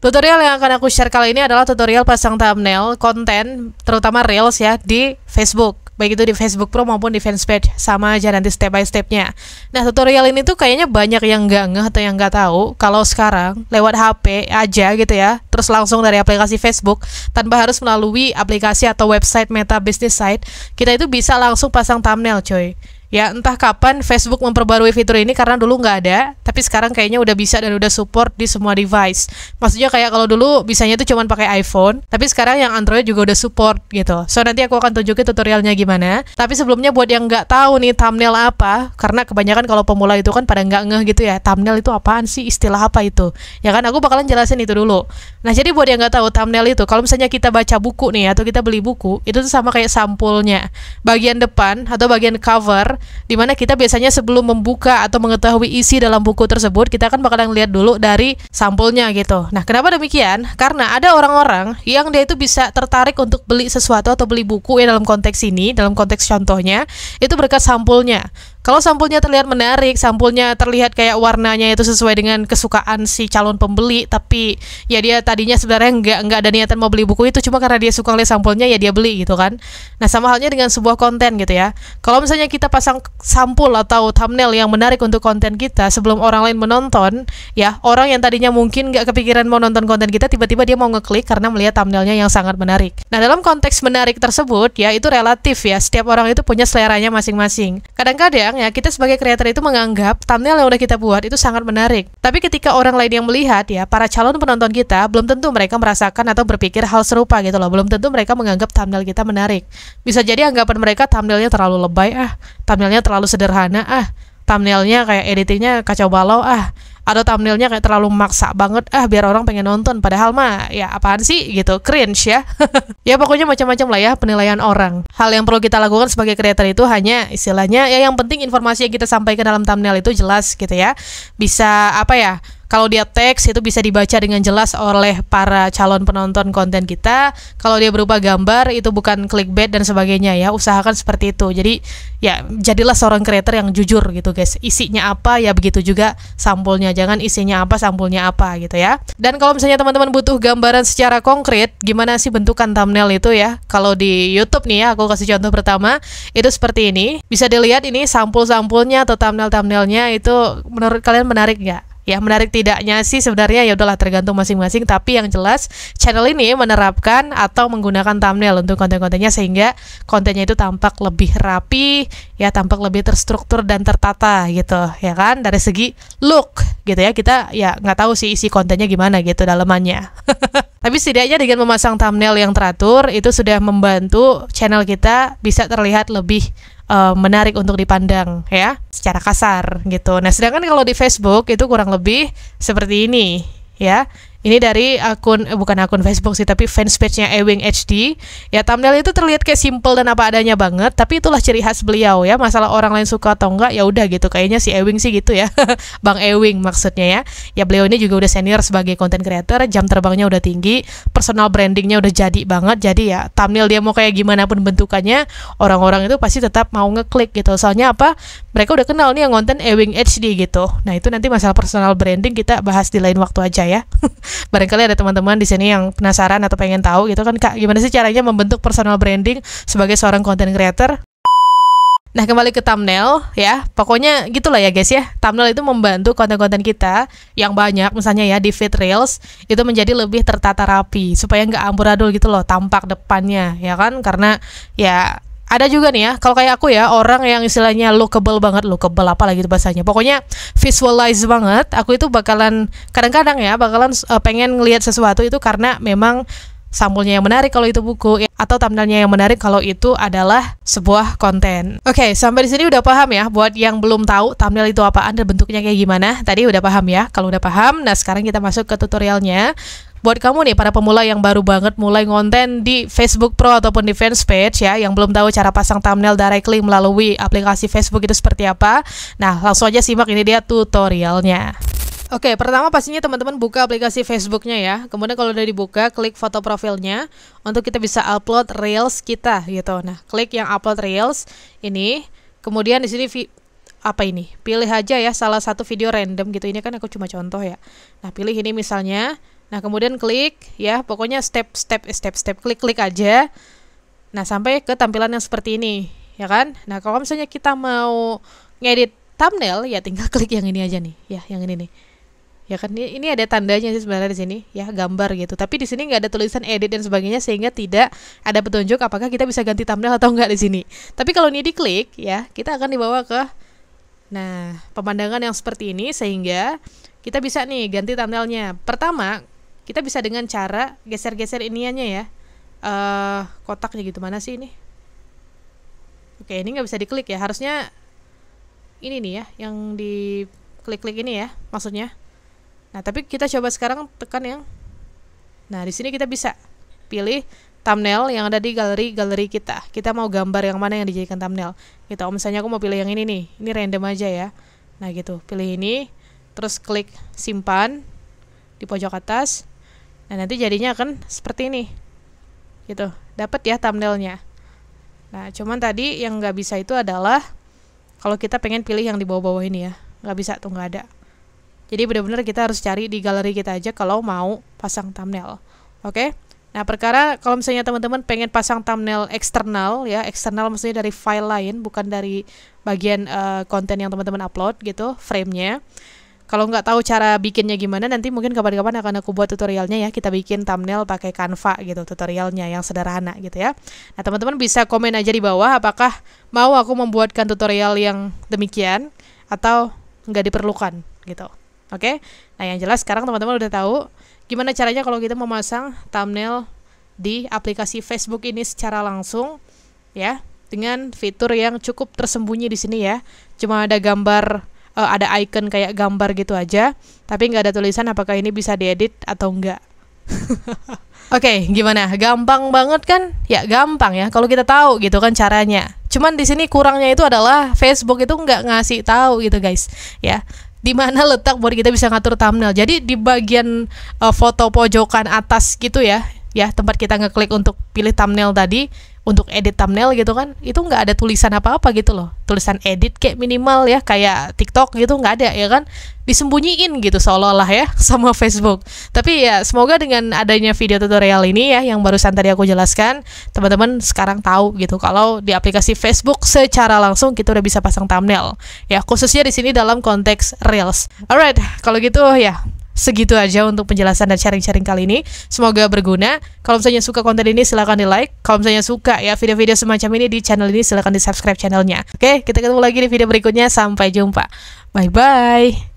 Tutorial yang akan aku share kali ini adalah tutorial pasang thumbnail konten, terutama Reels ya, di Facebook. Baik itu di Facebook Pro maupun di fanspage, sama aja nanti step by stepnya. Nah, tutorial ini tuh kayaknya banyak yang nggak ngeh atau yang nggak tahu kalau sekarang lewat HP aja gitu ya, terus langsung dari aplikasi Facebook tanpa harus melalui aplikasi atau website Meta Business Site, kita itu bisa langsung pasang thumbnail, coy. Ya, entah kapan Facebook memperbarui fitur ini karena dulu nggak ada, tapi sekarang kayaknya udah bisa dan udah support di semua device. Maksudnya kayak kalau dulu bisanya itu cuma pakai iPhone, tapi sekarang yang Android juga udah support gitu. So, nanti aku akan tunjukin tutorialnya gimana. Tapi sebelumnya buat yang nggak tahu nih thumbnail apa, karena kebanyakan kalau pemula itu kan pada nggak ngeh gitu ya, thumbnail itu apaan sih, istilah apa itu? Ya kan, aku bakalan jelasin itu dulu. Nah, jadi buat yang nggak tahu thumbnail itu, kalau misalnya kita baca buku nih, atau kita beli buku, itu tuh sama kayak sampulnya. Bagian depan atau bagian cover, dimana kita biasanya sebelum membuka atau mengetahui isi dalam buku tersebut, kita kan bakalan lihat dulu dari sampulnya gitu. Nah, kenapa demikian? Karena ada orang-orang yang dia itu bisa tertarik untuk beli sesuatu atau beli buku ya dalam konteks ini, dalam konteks contohnya, itu berkat sampulnya. Kalau sampulnya terlihat menarik, sampulnya terlihat kayak warnanya itu sesuai dengan kesukaan si calon pembeli, tapi ya dia tadinya sebenarnya nggak ada niatan mau beli buku itu, cuma karena dia suka lihat sampulnya ya dia beli gitu kan. Nah, sama halnya dengan sebuah konten gitu ya. Kalau misalnya kita pasang sampul atau thumbnail yang menarik untuk konten kita sebelum orang lain menonton, ya orang yang tadinya mungkin nggak kepikiran mau nonton konten kita, tiba-tiba dia mau ngeklik karena melihat thumbnailnya yang sangat menarik. Nah, dalam konteks menarik tersebut ya itu relatif ya, setiap orang itu punya seleranya masing-masing. Kadang-kadang ya kita sebagai creator itu menganggap thumbnail yang udah kita buat itu sangat menarik. Tapi ketika orang lain yang melihat ya, para calon penonton kita, belum tentu mereka merasakan atau berpikir hal serupa gitu loh. Belum tentu mereka menganggap thumbnail kita menarik. Bisa jadi anggapan mereka thumbnailnya terlalu lebay thumbnailnya terlalu sederhana thumbnailnya kayak editingnya kacau balau atau thumbnailnya kayak terlalu maksa banget biar orang pengen nonton, padahal mah ya apaan sih gitu, cringe ya. Ya pokoknya macam-macam lah ya penilaian orang. Hal yang perlu kita lakukan sebagai creator itu hanya istilahnya ya yang penting informasi yang kita sampaikan dalam thumbnail itu jelas gitu ya, bisa kalau dia teks itu bisa dibaca dengan jelas oleh para calon penonton konten kita. Kalau dia berupa gambar itu bukan clickbait dan sebagainya ya. Usahakan seperti itu. Jadi ya jadilah seorang creator yang jujur gitu guys. Isinya apa ya begitu juga sampulnya. Jangan isinya apa sampulnya apa gitu ya. Dan kalau misalnya teman-teman butuh gambaran secara konkret gimana sih bentukan thumbnail itu ya. Kalau di YouTube nih ya, aku kasih contoh pertama itu seperti ini. Bisa dilihat ini sampul-sampulnya atau thumbnail-thumbnailnya itu menurut kalian menarik nggak? Ya, menarik tidaknya sih sebenarnya ya udahlah tergantung masing-masing, tapi yang jelas channel ini menerapkan atau menggunakan thumbnail untuk konten-kontennya sehingga kontennya itu tampak lebih rapi, ya tampak lebih terstruktur dan tertata gitu, ya kan? Dari segi look gitu ya, kita ya nggak tahu sih isi kontennya gimana gitu dalamannya. Tapi setidaknya dengan memasang thumbnail yang teratur itu sudah membantu channel kita bisa terlihat lebih menarik untuk dipandang ya, secara kasar gitu. Nah, sedangkan kalau di Facebook itu kurang lebih seperti ini ya. Ini dari bukan akun Facebook sih, tapi fanspage-nya Ewing HD. Ya, thumbnail itu terlihat kayak simple dan apa adanya banget, tapi itulah ciri khas beliau ya. Masalah orang lain suka atau enggak, ya udah gitu. Kayaknya si Ewing sih gitu ya. Bang Ewing maksudnya ya. Ya, beliau ini juga udah senior sebagai content creator, jam terbangnya udah tinggi, personal brandingnya udah jadi banget. Jadi ya, thumbnail dia mau kayak gimana pun bentukannya, orang-orang itu pasti tetap mau ngeklik gitu. Soalnya apa? Mereka udah kenal nih yang konten Ewing HD gitu. Nah, itu nanti masalah personal branding kita bahas di lain waktu aja ya. Barangkali ada teman-teman di sini yang penasaran atau pengen tahu gitu kan, Kak, gimana sih caranya membentuk personal branding sebagai seorang content creator? Nah, kembali ke thumbnail ya. Pokoknya gitulah ya guys ya. Thumbnail itu membantu konten-konten kita yang banyak misalnya ya di feed Reels itu menjadi lebih tertata rapi supaya nggak amburadul gitu loh tampak depannya ya kan, karena ya ada juga nih ya, kalau kayak aku ya, orang yang istilahnya lookable banget, lookable apa lagi itu bahasanya, pokoknya visualize banget, aku itu bakalan kadang-kadang ya, pengen ngelihat sesuatu itu karena memang sampulnya yang menarik kalau itu buku, atau thumbnailnya yang menarik kalau itu adalah sebuah konten. Oke, sampai di sini udah paham ya. Buat yang belum tahu thumbnail itu apaan dan bentuknya kayak gimana, tadi udah paham ya. Kalau udah paham, nah sekarang kita masuk ke tutorialnya. Buat kamu nih, para pemula yang baru banget mulai ngonten di Facebook Pro ataupun di fanspage ya, yang belum tahu cara pasang thumbnail directly melalui aplikasi Facebook itu seperti apa, nah langsung aja simak, ini dia tutorialnya. Oke, pertama pastinya teman-teman buka aplikasi Facebooknya ya. Kemudian kalau udah dibuka, klik foto profilnya untuk kita bisa upload Reels kita gitu. Nah, klik yang upload Reels ini. Kemudian di sini pilih aja ya salah satu video random gitu. Ini kan aku cuma contoh ya. Nah, pilih ini misalnya Nah, kemudian klik ya, pokoknya step klik aja. Nah, sampai ke tampilan yang seperti ini, ya kan? Nah, kalau misalnya kita mau ngedit thumbnail, ya tinggal klik yang ini aja nih, ya, yang ini nih. Ya kan, ini ada tandanya sih sebenarnya di sini, ya, gambar gitu. Tapi di sini nggak ada tulisan edit dan sebagainya, sehingga tidak ada petunjuk apakah kita bisa ganti thumbnail atau enggak di sini. Tapi kalau ini diklik, ya, kita akan dibawa ke, nah, pemandangan yang seperti ini, sehingga kita bisa nih ganti thumbnailnya. Pertama, kita bisa dengan cara geser-geser iniannya ya, kotaknya gitu, mana sih ini? Oke, ini nggak bisa diklik ya, harusnya ini nih ya, yang di klik-klik ini ya, maksudnya. Nah, tapi kita coba sekarang tekan yang, nah, di sini kita bisa pilih thumbnail yang ada di galeri kita. Kita mau gambar yang mana yang dijadikan thumbnail. Gitu, misalnya aku mau pilih yang ini nih, ini random aja ya. Nah gitu, pilih ini, terus klik simpan di pojok atas. Nah, nanti jadinya akan seperti ini, gitu, dapat ya thumbnailnya. Nah, cuman tadi yang nggak bisa itu adalah kalau kita pengen pilih yang di bawah-bawah ini ya, nggak bisa tuh, nggak ada. Jadi benar-benar kita harus cari di galeri kita aja kalau mau pasang thumbnail. Oke? Nah, perkara kalau misalnya teman-teman pengen pasang thumbnail eksternal ya, eksternal maksudnya dari file lain, bukan dari bagian konten yang teman-teman upload gitu, frame-nya. Kalau nggak tahu cara bikinnya gimana, nanti mungkin kapan-kapan akan aku buat tutorialnya ya. Kita bikin thumbnail pakai Canva gitu, tutorialnya yang sederhana gitu ya. Nah, teman-teman bisa komen aja di bawah apakah mau aku membuatkan tutorial yang demikian atau nggak diperlukan gitu. Oke? Nah, yang jelas sekarang teman-teman udah tahu gimana caranya kalau kita memasang thumbnail di aplikasi Facebook ini secara langsung ya, dengan fitur yang cukup tersembunyi di sini ya. Cuma ada gambar, ada icon kayak gambar gitu aja, tapi nggak ada tulisan apakah ini bisa diedit atau enggak. Oke, gimana? Gampang banget kan? Ya gampang ya, kalau kita tahu gitu kan caranya. Cuman di sini kurangnya itu adalah Facebook itu nggak ngasih tahu gitu guys, ya. Di mana letak buat kita bisa ngatur thumbnail. Jadi di bagian foto pojokan atas gitu ya, tempat kita ngeklik untuk pilih thumbnail tadi, untuk edit thumbnail gitu kan, itu nggak ada tulisan apa-apa gitu loh, tulisan edit kayak minimal ya, kayak TikTok gitu nggak ada ya kan, disembunyiin gitu seolah-olah ya sama Facebook. Tapi ya semoga dengan adanya video tutorial ini ya, yang barusan tadi aku jelaskan, teman-teman sekarang tahu gitu kalau di aplikasi Facebook secara langsung kita udah bisa pasang thumbnail ya, khususnya di sini dalam konteks Reels. Alright, kalau gitu ya segitu aja untuk penjelasan dan sharing-sharing kali ini. Semoga berguna. Kalau misalnya suka konten ini silahkan di like. Kalau misalnya suka ya video-video semacam ini di channel ini, silahkan di subscribe channelnya. Oke, kita ketemu lagi di video berikutnya. Sampai jumpa. Bye-bye.